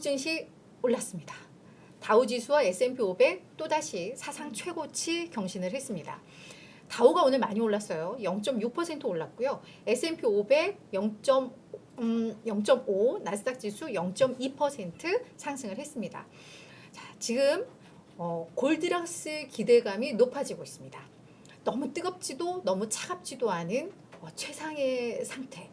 증시 올랐습니다. 다우지수와 S&P 500 또다시 사상 최고치 경신을 했습니다. 다우가 오늘 많이 올랐어요. 0.6% 올랐고요. S&P 500 0.5, 나스닥 지수 0.2% 상승을 했습니다. 자, 지금 골드락스 기대감이 높아지고 있습니다. 너무 뜨겁지도 너무 차갑지도 않은 최상의 상태.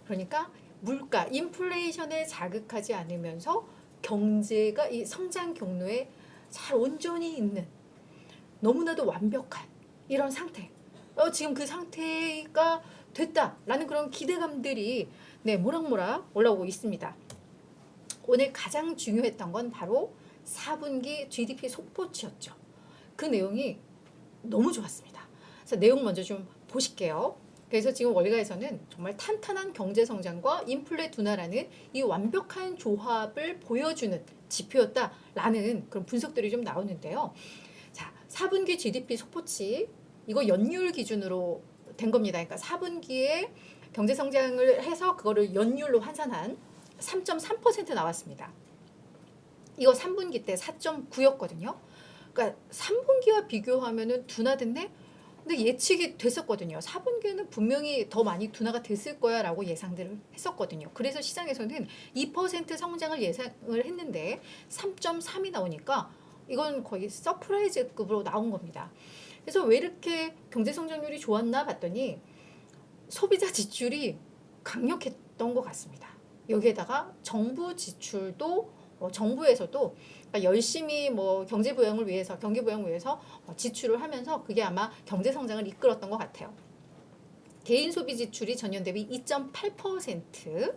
그러니까 물가, 인플레이션을 자극하지 않으면서 경제가 이 성장 경로에 잘 온전히 있는 너무나도 완벽한 이런 상태. 지금 그 상태가 됐다라는 그런 기대감들이 모락모락 올라오고 있습니다. 오늘 가장 중요했던 건 바로 4분기 GDP 속보치였죠. 그 내용이 너무 좋았습니다. 그래서 내용 먼저 좀 보실게요. 그래서 지금 월가에서는 정말 탄탄한 경제 성장과 인플레 둔화라는 이 완벽한 조합을 보여주는 지표였다라는 그런 분석들이 좀 나오는데요. 자, 4분기 GDP 속보치 이거 연율 기준으로 된 겁니다. 그러니까 4분기에 경제 성장을 해서 그거를 연율로 환산한 3.3% 나왔습니다. 이거 3분기 때 4.9였거든요. 그러니까 3분기와 비교하면은 둔화됐네? 근데 예측이 됐었거든요. 4분기에는 분명히 더 많이 둔화가 됐을 거야 라고 예상들을 했었거든요. 그래서 시장에서는 2% 성장을 예상을 했는데 3.3이 나오니까 이건 거의 서프라이즈급으로 나온 겁니다. 그래서 왜 이렇게 경제 성장률이 좋았나 봤더니 소비자 지출이 강력했던 것 같습니다. 여기에다가 정부 지출도 정부에서도 그러니까 열심히 경제 부양을 위해서 경기 부양을 위해서 지출을 하면서 그게 아마 경제 성장을 이끌었던 것 같아요. 개인 소비 지출이 전년 대비 2.8%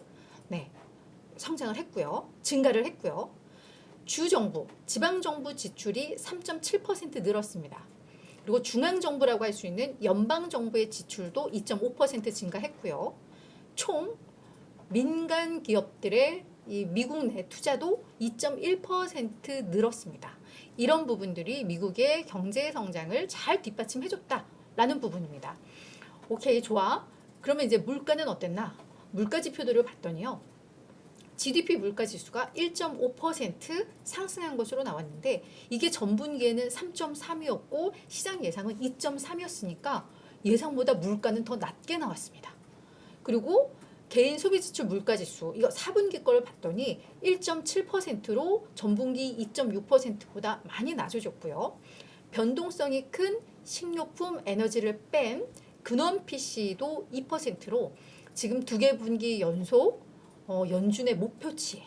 성장을 했고요. 증가를 했고요. 주정부, 지방정부 지출이 3.7% 늘었습니다. 그리고 중앙정부라고 할 수 있는 연방정부의 지출도 2.5% 증가했고요. 총 민간 기업들의 이 미국 내 투자도 2.1% 늘었습니다. 이런 부분들이 미국의 경제 성장을 잘 뒷받침해줬다라는 부분입니다. 오케이, 좋아. 그러면 이제 물가는 어땠나? 물가 지표들을 봤더니요. GDP 물가 지수가 1.5% 상승한 것으로 나왔는데 이게 전분기에는 3.3이었고 시장 예상은 2.3이었으니까 예상보다 물가는 더 낮게 나왔습니다. 그리고 개인 소비지출 물가지수 이거 4분기 걸 봤더니 1.7%로 전분기 2.6%보다 많이 낮아졌고요. 변동성이 큰 식료품, 에너지를 뺀 근원 PC도 2%로 지금 2개 분기 연속 연준의 목표치에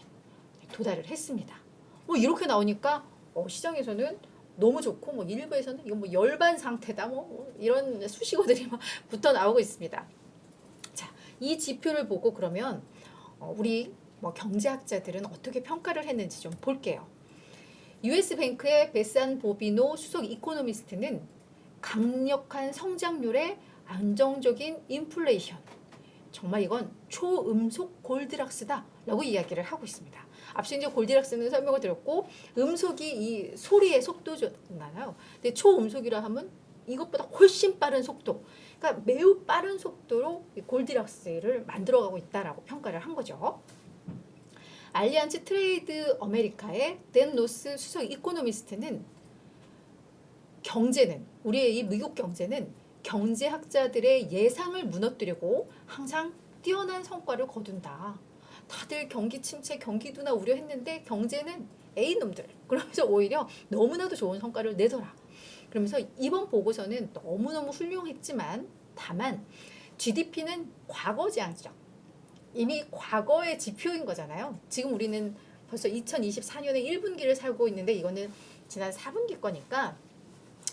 도달을 했습니다. 이렇게 나오니까 시장에서는 너무 좋고 일부에서는 이거 열반 상태다 이런 수식어들이 막 붙어 나오고 있습니다. 이 지표를 보고 그러면 우리 경제학자들은 어떻게 평가를 했는지 좀 볼게요. US뱅크의 베산 보비노 수석 이코노미스트는 강력한 성장률에 안정적인 인플레이션, 정말 이건 초음속 골드락스다 라고 이야기를 하고 있습니다. 앞서 이제 골드락스는 설명을 드렸고 음속이 이 소리의 속도잖아요. 근데 초음속이라 하면 이것보다 훨씬 빠른 속도, 그러니까 매우 빠른 속도로 골디락스를 만들어가고 있다라고 평가를 한 거죠. 알리안츠 트레이드 아메리카의 댄 로스 수석 이코노미스트는 경제는 우리의 이 미국 경제는 경제학자들의 예상을 무너뜨리고 항상 뛰어난 성과를 거둔다. 다들 경기 침체, 경기 둔화 우려했는데 경제는 A놈들 그러면서 오히려 너무나도 좋은 성과를 내더라. 그러면서 이번 보고서는 너무너무 훌륭했지만 다만 GDP는 과거 지향적, 이미 과거의 지표인 거잖아요. 지금 우리는 벌써 2024년의 1분기를 살고 있는데 이거는 지난 4분기 거니까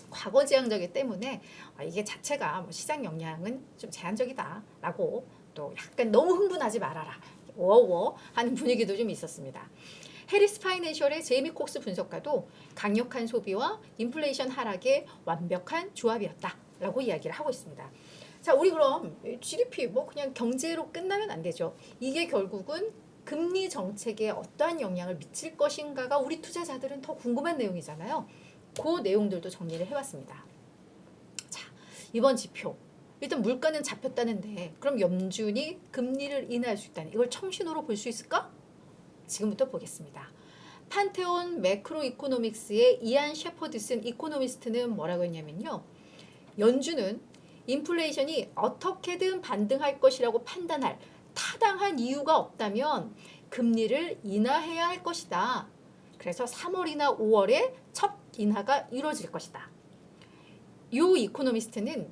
과거 지향적이기 때문에 이게 자체가 시장 영향은 좀 제한적이다라고 또 약간 너무 흥분하지 말아라 워워 하는 분위기도 좀 있었습니다. 해리스 파이낸셜의 제이미 콕스 분석가도 강력한 소비와 인플레이션 하락의 완벽한 조합이었다라고 이야기를 하고 있습니다. 자, 우리 그럼 GDP 그냥 경제로 끝나면 안 되죠. 이게 결국은 금리 정책에 어떠한 영향을 미칠 것인가가 우리 투자자들은 더 궁금한 내용이잖아요. 그 내용들도 정리를 해봤습니다. 자, 이번 지표. 일단 물가는 잡혔다는데 그럼 연준이 금리를 인하할 수 있다는 이걸 청신호로 볼 수 있을까? 지금부터 보겠습니다. 판테온 매크로 이코노믹스의 이안 셰퍼드슨 이코노미스트는 뭐라고 했냐면요. 연준은 인플레이션이 어떻게든 반등할 것이라고 판단할 타당한 이유가 없다면 금리를 인하해야 할 것이다. 그래서 3월이나 5월에 첫 인하가 이루어질 것이다. 이 이코노미스트는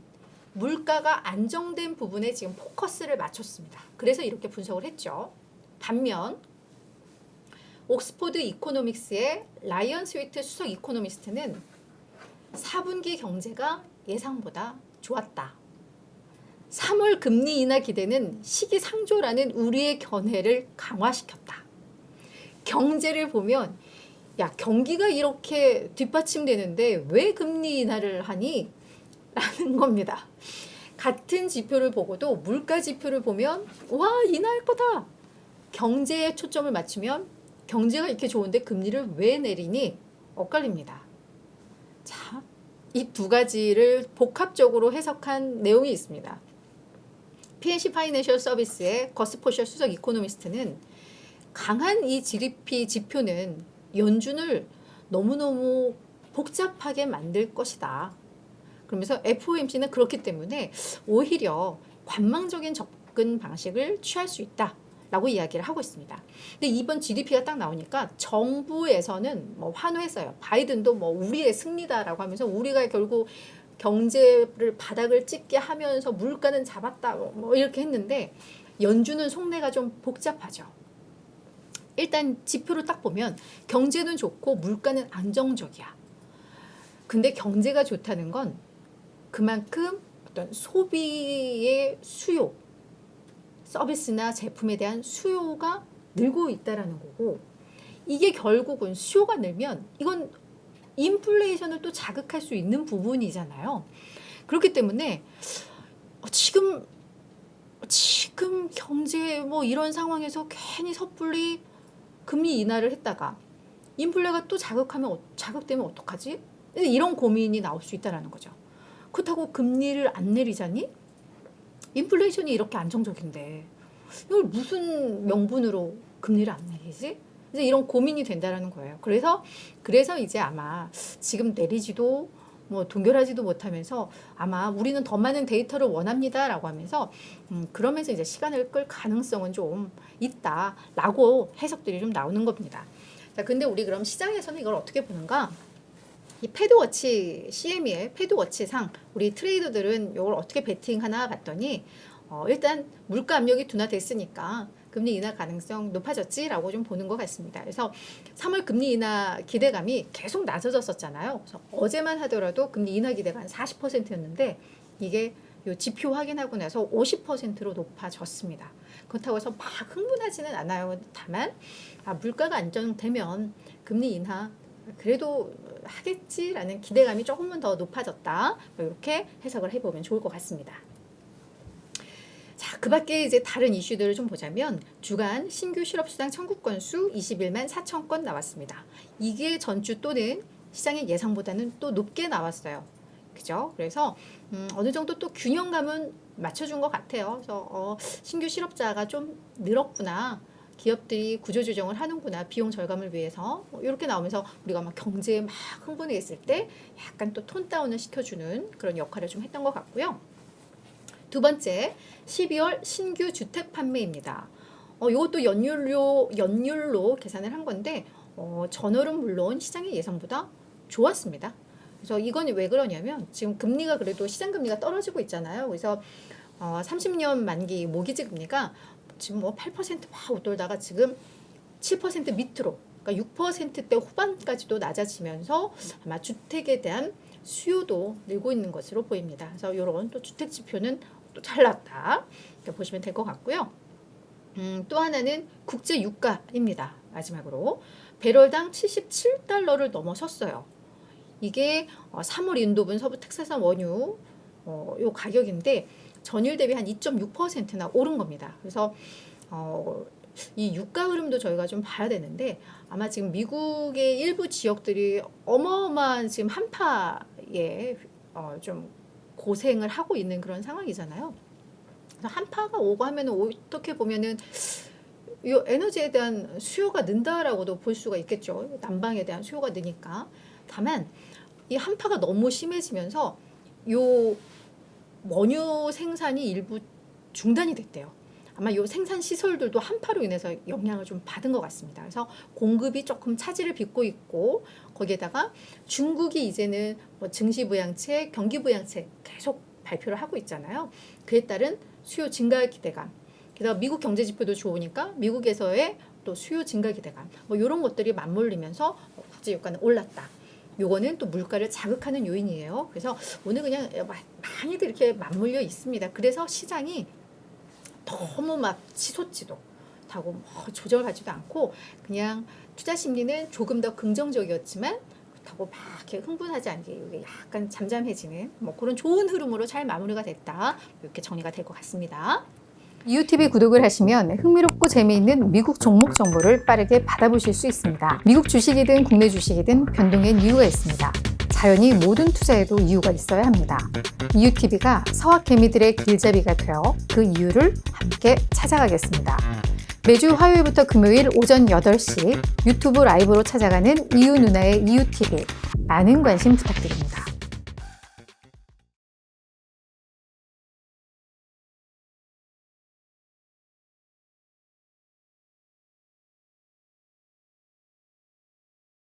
물가가 안정된 부분에 지금 포커스를 맞췄습니다. 그래서 이렇게 분석을 했죠. 반면 옥스포드 이코노믹스의 라이언 스위트 수석 이코노미스트는 4분기 경제가 예상보다 좋았다. 3월 금리 인하 기대는 시기상조라는 우리의 견해를 강화시켰다. 경제를 보면 야, 경기가 이렇게 뒷받침되는데 왜 금리 인하를 하니? 라는 겁니다. 같은 지표를 보고도 물가 지표를 보면 와, 인하할 거다. 경제에 초점을 맞추면 경제가 이렇게 좋은데 금리를 왜 내리니? 엇갈립니다. 자, 이 두 가지를 복합적으로 해석한 내용이 있습니다. PNC 파이낸셜 서비스의 거스 포셜 수석 이코노미스트는 강한 이 GDP 지표는 연준을 너무너무 복잡하게 만들 것이다. 그러면서 FOMC는 그렇기 때문에 오히려 관망적인 접근 방식을 취할 수 있다. 라고 이야기를 하고 있습니다. 근데 이번 GDP가 딱 나오니까 정부에서는 뭐 환호했어요. 바이든도 뭐 우리의 승리다라고 하면서 우리가 결국 경제를 바닥을 찍게 하면서 물가는 잡았다 뭐 이렇게 했는데 연준은 속내가 좀 복잡하죠. 일단 지표를 딱 보면 경제는 좋고 물가는 안정적이야. 근데 경제가 좋다는 건 그만큼 어떤 소비의 수요, 서비스나 제품에 대한 수요가 늘고 있다라는 거고 이게 결국은 수요가 늘면 이건 인플레이션을 또 자극할 수 있는 부분이잖아요. 그렇기 때문에 지금 경제 뭐 이런 상황에서 괜히 섣불리 금리 인하를 했다가 인플레가 또 자극되면 어떡하지? 이런 고민이 나올 수 있다는 거죠. 그렇다고 금리를 안 내리자니? 인플레이션이 이렇게 안정적인데 이걸 무슨 명분으로 금리를 안 내리지? 이제 이런 고민이 된다는 거예요. 그래서 이제 아마 지금 내리지도 뭐 동결하지도 못하면서 아마 우리는 더 많은 데이터를 원합니다라고 하면서 그러면서 이제 시간을 끌 가능성은 좀 있다라고 해석들이 좀 나오는 겁니다. 자, 근데 우리 그럼 시장에서는 이걸 어떻게 보는가? 이 패드워치 CME의 패드워치상 우리 트레이더들은 이걸 어떻게 베팅하나 봤더니 일단 물가 압력이 둔화됐으니까 금리 인하 가능성 높아졌지라고 좀 보는 것 같습니다. 그래서 3월 금리 인하 기대감이 계속 낮아졌었잖아요. 그래서 어제만 하더라도 금리 인하 기대가 한 40%였는데 이게 요 지표 확인하고 나서 50%로 높아졌습니다. 그렇다고 해서 막 흥분하지는 않아요. 다만 물가가 안정되면 금리 인하 그래도 하겠지라는 기대감이 조금은 더 높아졌다. 이렇게 해석을 해보면 좋을 것 같습니다. 자, 그 밖에 이제 다른 이슈들을 좀 보자면 주간 신규 실업수당 청구 건수 21만 4천 건 나왔습니다. 이게 전주 또는 시장의 예상보다는 또 높게 나왔어요. 그죠? 그래서 어느 정도 또 균형감은 맞춰준 것 같아요. 그래서 신규 실업자가 좀 늘었구나. 기업들이 구조조정을 하는구나. 비용 절감을 위해서. 이렇게 나오면서 우리가 막 경제에 막 흥분해 있을 때 약간 또 톤 다운을 시켜주는 그런 역할을 좀 했던 것 같고요. 두 번째, 12월 신규 주택 판매입니다. 이것도 연율로 계산을 한 건데 전월은 물론 시장의 예상보다 좋았습니다. 그래서 이건 왜 그러냐면 지금 금리가 그래도 시장 금리가 떨어지고 있잖아요. 그래서 30년 만기 모기지 금리가 지금 뭐 8%막 웃돌다가 지금 7% 밑으로 그러니까 6%대 후반까지도 낮아지면서 아마 주택에 대한 수요도 늘고 있는 것으로 보입니다. 그래서 이런 또 주택 지표는 또 잘 나왔다 이렇게 보시면 될 것 같고요. 또 하나는 국제 유가입니다. 마지막으로 배럴당 77달러를 넘어섰어요. 이게 3월 인도분 서부 텍사스 원유 요 가격인데 전일 대비 한 2.6%나 오른 겁니다. 그래서 이 유가 흐름도 저희가 좀 봐야 되는데 아마 지금 미국의 일부 지역들이 어마어마한 지금 한파에 좀 고생을 하고 있는 그런 상황이잖아요. 그래서 한파가 오고 하면은 어떻게 보면은 이 에너지에 대한 수요가 는다라고도 볼 수가 있겠죠. 난방에 대한 수요가 느니까. 다만 이 한파가 너무 심해지면서 요 원유 생산이 일부 중단이 됐대요. 아마 요 생산 시설들도 한파로 인해서 영향을 좀 받은 것 같습니다. 그래서 공급이 조금 차질을 빚고 있고, 거기에다가 중국이 이제는 뭐 증시부양책, 경기부양책 계속 발표를 하고 있잖아요. 그에 따른 수요 증가 기대감, 게다가 미국 경제 지표도 좋으니까 미국에서의 또 수요 증가 기대감, 뭐 이런 것들이 맞물리면서 국제 유가는 올랐다. 요거는 또 물가를 자극하는 요인이에요. 그래서 오늘 그냥 많이들 이렇게 맞물려 있습니다. 그래서 시장이 너무 막 치솟지도 하고 조절하지도 않고, 그냥 투자 심리는 조금 더 긍정적이었지만 그렇다고 막 이렇게 흥분하지 않게 이게 약간 잠잠해지는 뭐 그런 좋은 흐름으로 잘 마무리가 됐다, 이렇게 정리가 될 것 같습니다. 이웃TV 구독을 하시면 흥미롭고 재미있는 미국 종목 정보를 빠르게 받아보실 수 있습니다. 미국 주식이든 국내 주식이든 변동엔 이유가 있습니다. 자연히 모든 투자에도 이유가 있어야 합니다. 이웃TV가 서학 개미들의 길잡이가 되어 그 이유를 함께 찾아가겠습니다. 매주 화요일부터 금요일 오전 8시 유튜브 라이브로 찾아가는 이웃 누나의 이웃TV, 많은 관심 부탁드립니다.